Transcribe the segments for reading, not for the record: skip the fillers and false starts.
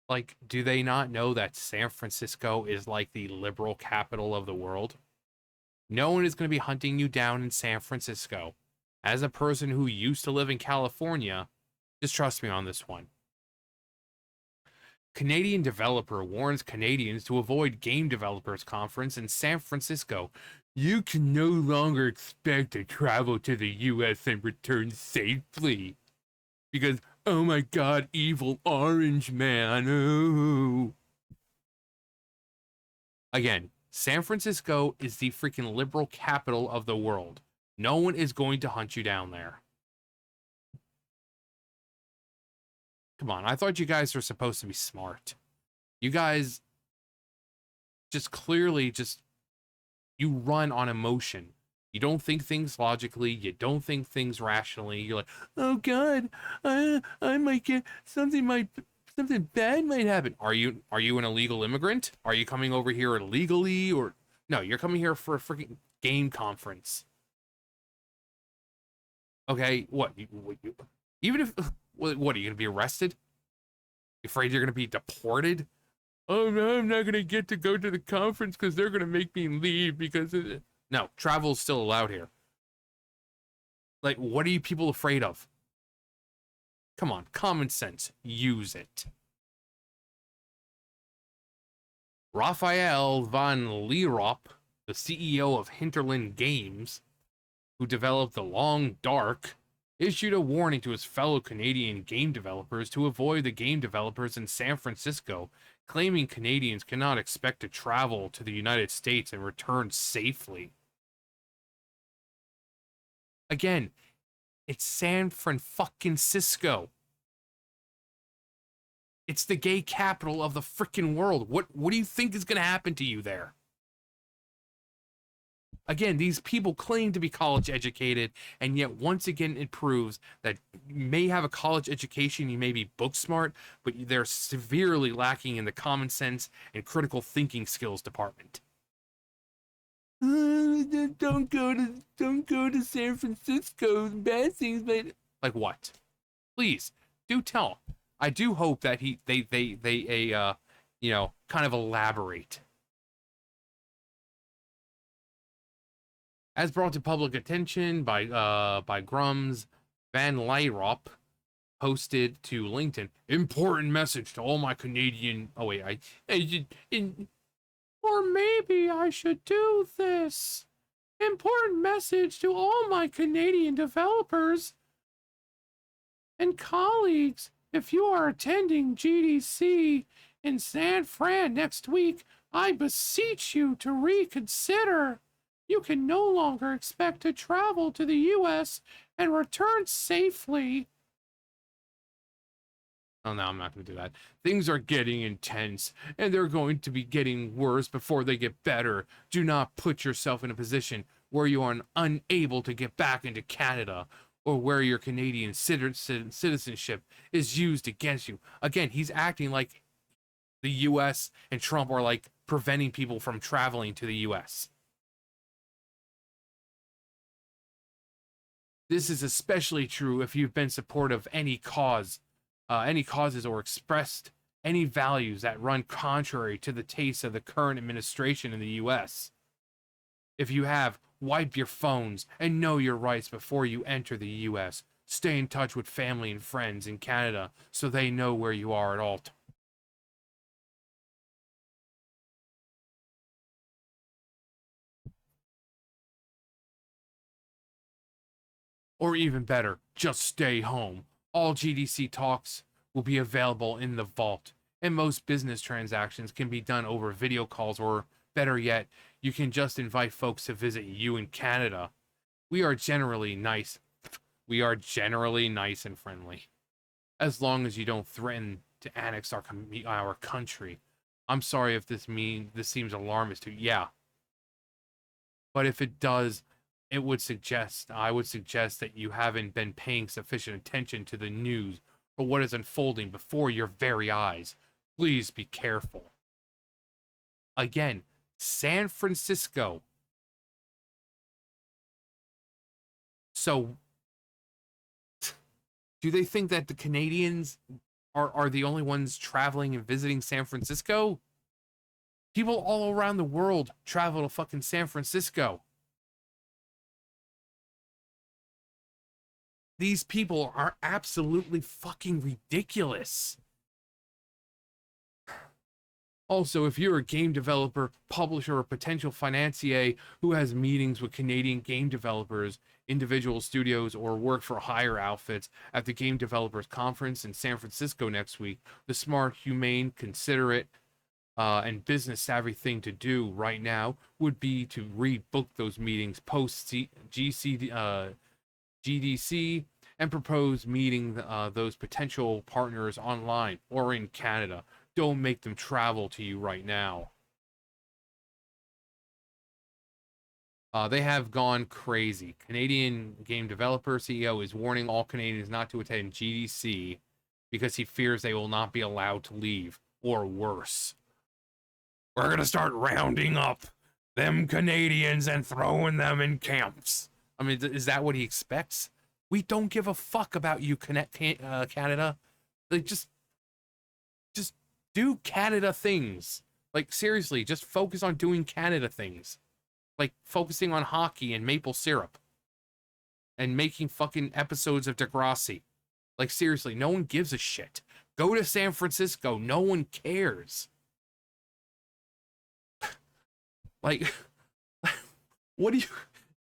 Like, do they not know that San Francisco is like the liberal capital of the world? No one is going to be hunting you down in San Francisco. As a person who used to live in California, just trust me on this one. Canadian developer warns Canadians to avoid game developers conference in San Francisco. You can no longer expect to travel to the US and return safely. Because, oh my god, evil orange man. Oh. Again, San Francisco is the freaking liberal capital of the world. No one is going to hunt you down there. Come on, I thought you guys were supposed to be smart. You guys just clearly just you run on emotion. You don't think things logically. You don't think things rationally. You're like, oh god, I might get something bad might happen. Are you an illegal immigrant? Are you coming over here illegally or no? You're coming here for a freaking game conference. Okay, even if what are you gonna be arrested? You afraid you're gonna be deported? Oh no, I'm not gonna get to go to the conference because they're gonna make me leave because of it. No, travel's still allowed here. Like, what are you people afraid of? Come on, common sense, use it. Raphael van Lierop, the CEO of Hinterland Games, who developed The Long Dark, issued a warning to his fellow Canadian game developers to avoid the game developers in San Francisco, claiming Canadians cannot expect to travel to the United States and return safely. Again, it's San Francisco. It's the gay capital of the freaking world. What do you think is going to happen to you there? Again, these people claim to be college educated, and yet once again it proves that you may have a college education, you may be book smart, but they're severely lacking in the common sense and critical thinking skills department. Don't go to San Francisco. Bad things, but like what? Please do tell. I do hope that they kind of elaborate. As brought to public attention by Grums, Van Lyrop posted to LinkedIn. Important message to all my Canadian. Oh wait, or maybe I should do this. Important message to all my Canadian developers and colleagues. If you are attending GDC in San Fran next week, I beseech you to reconsider. You can no longer expect to travel to the US and return safely. Oh, no, I'm not going to do that. Things are getting intense, and they're going to be getting worse before they get better. Do not put yourself in a position where you are unable to get back into Canada or where your Canadian citizenship is used against you. Again, he's acting like the US and Trump are like preventing people from traveling to the US. This is especially true if you've been supportive of any causes or expressed any values that run contrary to the tastes of the current administration in the US. If you have, wipe your phones and know your rights before you enter the US. Stay in touch with family and friends in Canada so they know where you are at all times. Or even better, just stay home. All GDC talks will be available in the vault, and most business transactions can be done over video calls, or better yet, you can just invite folks to visit you in Canada. We are generally nice. We are generally nice and friendly, as long as you don't threaten to annex our country. I'm sorry if this seems alarmist to you. Yeah, but if it does, I would suggest that you haven't been paying sufficient attention to the news or what is unfolding before your very eyes. Please be careful. Again, San Francisco. So, do they think that the Canadians are the only ones traveling and visiting San Francisco. People all around the world travel to fucking San Francisco. These people are absolutely fucking ridiculous. Also, if you're a game developer, publisher, or potential financier who has meetings with Canadian game developers, individual studios, or work for hire outfits at the Game Developers Conference in San Francisco next week, the smart, humane, considerate, and business savvy thing to do right now would be to rebook those meetings post GDC and propose meeting those potential partners online or in Canada. Don't make them travel to you right now. They have gone crazy. Canadian game developer CEO is warning all Canadians not to attend GDC because he fears they will not be allowed to leave, or worse. We're gonna start rounding up them Canadians and throwing them in camps. I mean, is that what he expects? We don't give a fuck about you, Canada. Like, just do Canada things. Like, seriously, just focus on doing Canada things. Like, focusing on hockey and maple syrup. And making fucking episodes of Degrassi. Like, seriously, no one gives a shit. Go to San Francisco. No one cares. Like, what do you...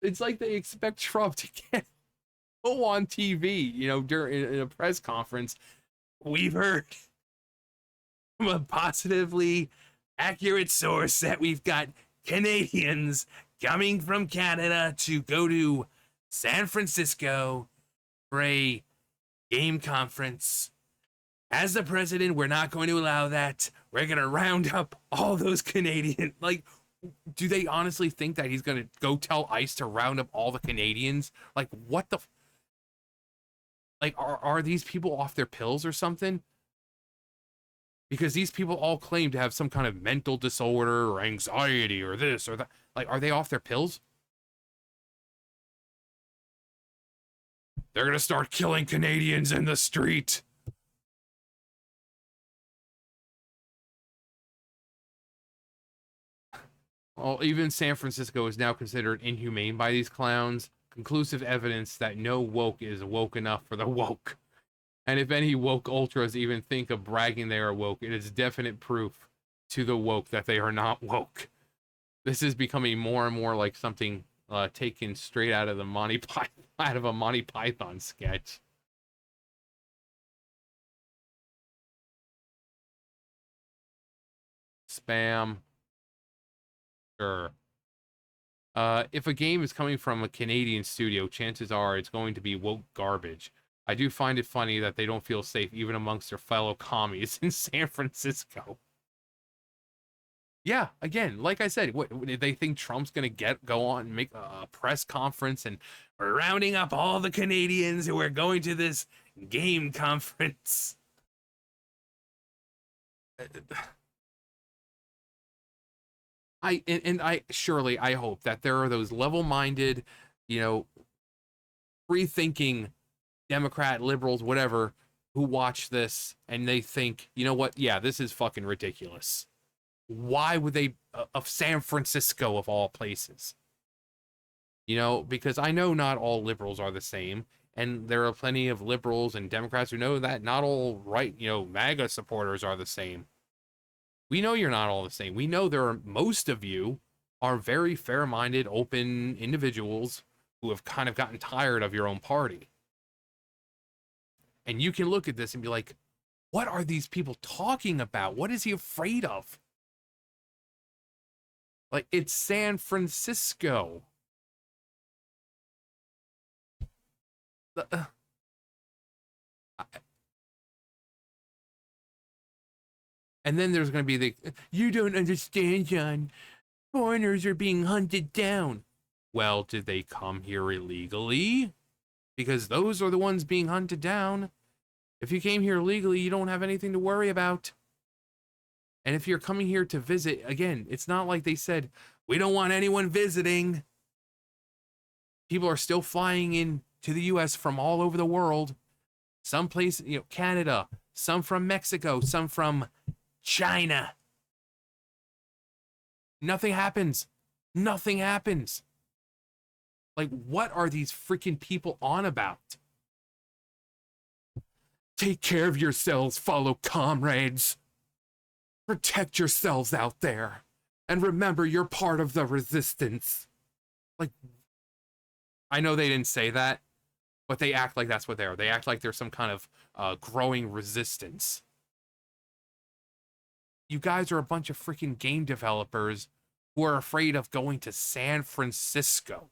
It's like they expect Trump to go on TV, you know, during in a press conference. We've heard from a positively accurate source that we've got Canadians coming from Canada to go to San Francisco for a game conference. As the president, we're not going to allow that. We're going to round up all those Canadians. Like, do they honestly think that he's going to go tell ICE to round up all the Canadians? Like, what the... Like, are these people off their pills or something? Because these people all claim to have some kind of mental disorder or anxiety or this or that. Like, are they off their pills? They're gonna start killing Canadians in the street. Well, even San Francisco is now considered inhumane by these clowns. Conclusive evidence that no woke is woke enough for the woke. And if any woke ultras even think of bragging they are woke, it is definite proof to the woke that they are not woke. This is becoming more and more like something taken straight out of the out of a Monty Python sketch. Spam. Sure. If a game is coming from a Canadian studio, chances are it's going to be woke garbage. I do find it funny that they don't feel safe even amongst their fellow commies in San Francisco. Yeah, again, like I said, what they think Trump's gonna go on and make a press conference and we're rounding up all the Canadians who are going to this game conference. I surely I hope that there are those level-minded, you know, free-thinking Democrat, liberals, whatever, who watch this and they think, you know what? Yeah, this is fucking ridiculous. Why would they, of San Francisco of all places? You know, because I know not all liberals are the same, and there are plenty of liberals and Democrats who know that not all right, you know, MAGA supporters are the same. We know you're not all the same. We know there are most of you are very fair-minded, open individuals who have kind of gotten tired of your own party. And you can look at this and be like, what are these people talking about? What is he afraid of? Like, it's San Francisco. And then there's going to be the, you don't understand, John. Foreigners are being hunted down. Well, did they come here illegally? Because those are the ones being hunted down. If you came here legally, you don't have anything to worry about. And if you're coming here to visit, again, it's not like they said, we don't want anyone visiting. People are still flying in to the US from all over the world. Some places, you know, Canada, some from Mexico, some from China. Nothing happens. Nothing happens. Like, what are these freaking people on about? Take care of yourselves, fellow comrades. Protect yourselves out there. And remember, you're part of the resistance. Like, I know they didn't say that, but they act like that's what they are. They act like there's some kind of growing resistance. You guys are a bunch of freaking game developers who are afraid of going to San Francisco,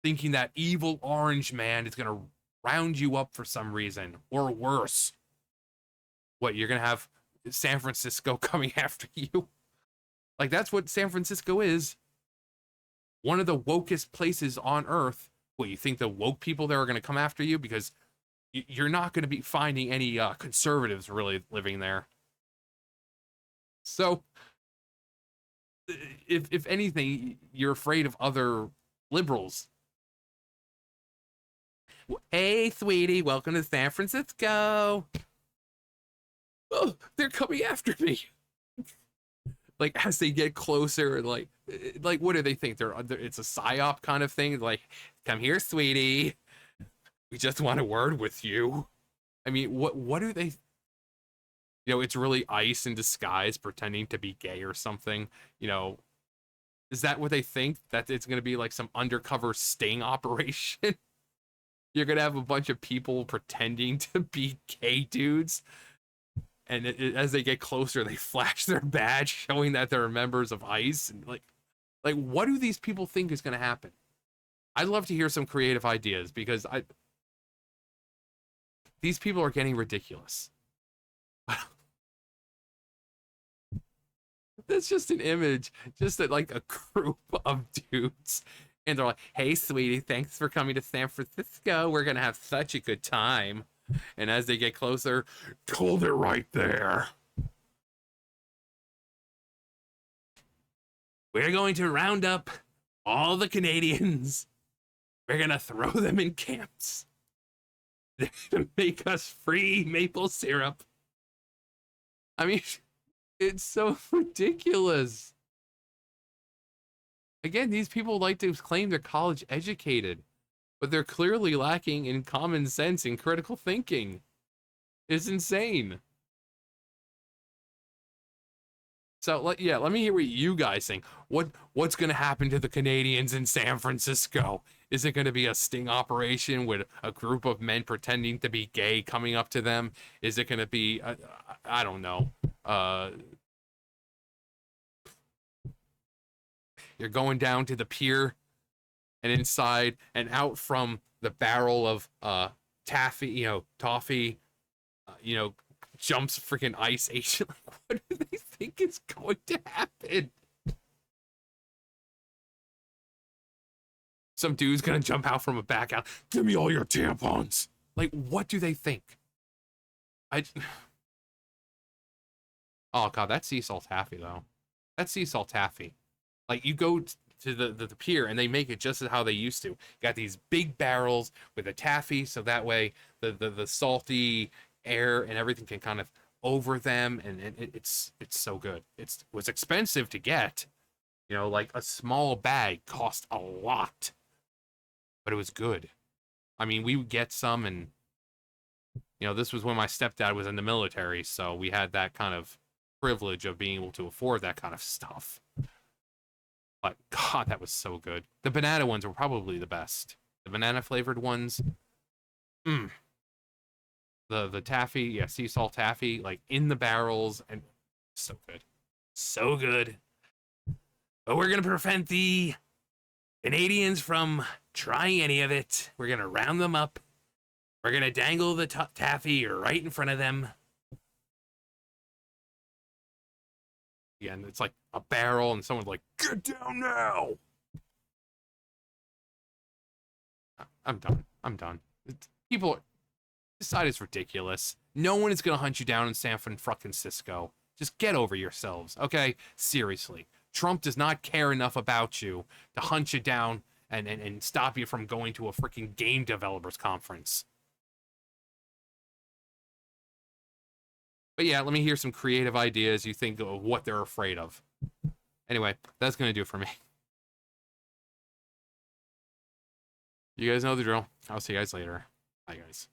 thinking that evil orange man is going to round you up for some reason, or worse. What, you're going to have San Francisco coming after you? Like, that's what San Francisco is. One of the wokest places on Earth. What, you think the woke people there are going to come after you? Because you're not going to be finding any conservatives really living there. So, if anything, you're afraid of other liberals. Hey, sweetie, welcome to San Francisco. Oh, they're coming after me. Like, as they get closer, like what do they think? It's a psyop kind of thing. Like, come here, sweetie. We just want a word with you. I mean, what do they? You know, it's really ICE in disguise, pretending to be gay or something. You know, is that what they think? That it's gonna be like some undercover sting operation? You're gonna have a bunch of people pretending to be gay dudes, and as they get closer, they flash their badge, showing that they're members of ICE. And like, what do these people think is gonna happen? I'd love to hear some creative ideas, because these people are getting ridiculous. That's just an image, just that, like, a group of dudes, and they're like, "Hey, sweetie, thanks for coming to San Francisco. We're gonna have such a good time." And as they get closer, hold it right there. We're going to round up all the Canadians. We're gonna throw them in camps. They're gonna make us free maple syrup. I mean, it's so ridiculous. Again, these people like to claim they're college educated, but they're clearly lacking in common sense and critical thinking. It's insane. So, let me hear what you guys think. What's going to happen to the Canadians in San Francisco? Is it going to be a sting operation with a group of men pretending to be gay coming up to them? Is it going to be, I don't know, you're going down to the pier, and inside and out from the barrel of toffee, jumps freaking Ice Agent. Like, what do they think is going to happen? Some dude's gonna jump out from a back out. Give me all your tampons. Like, what do they think? Oh god, that's sea salt taffy though. That's sea salt taffy. Like, you go to the pier and they make it just as how they used to. You got these big barrels with a taffy, so that way the salty air and everything can kind of over them, and it's so good. It was expensive to get. You know, like, a small bag cost a lot, but it was good. I mean, we would get some, and this was when my stepdad was in the military, so we had that kind of privilege of being able to afford that kind of stuff. But god, that was so good. The banana ones were probably the best. The banana flavored ones. The taffy, yeah, sea salt taffy, like, in the barrels, and so good. So good. But we're gonna prevent the Canadians from trying any of it. We're gonna round them up. We're gonna dangle the taffy right in front of them. Again, it's like a barrel, and someone's like, "Get down now!" I'm done. This side is ridiculous. No one is gonna hunt you down in San Francisco. Just get over yourselves, okay? Seriously. Trump does not care enough about you to hunt you down and stop you from going to a freaking game developers conference. But yeah, let me hear some creative ideas you think of what they're afraid of. Anyway, that's going to do it for me. You guys know the drill. I'll see you guys later. Bye, guys.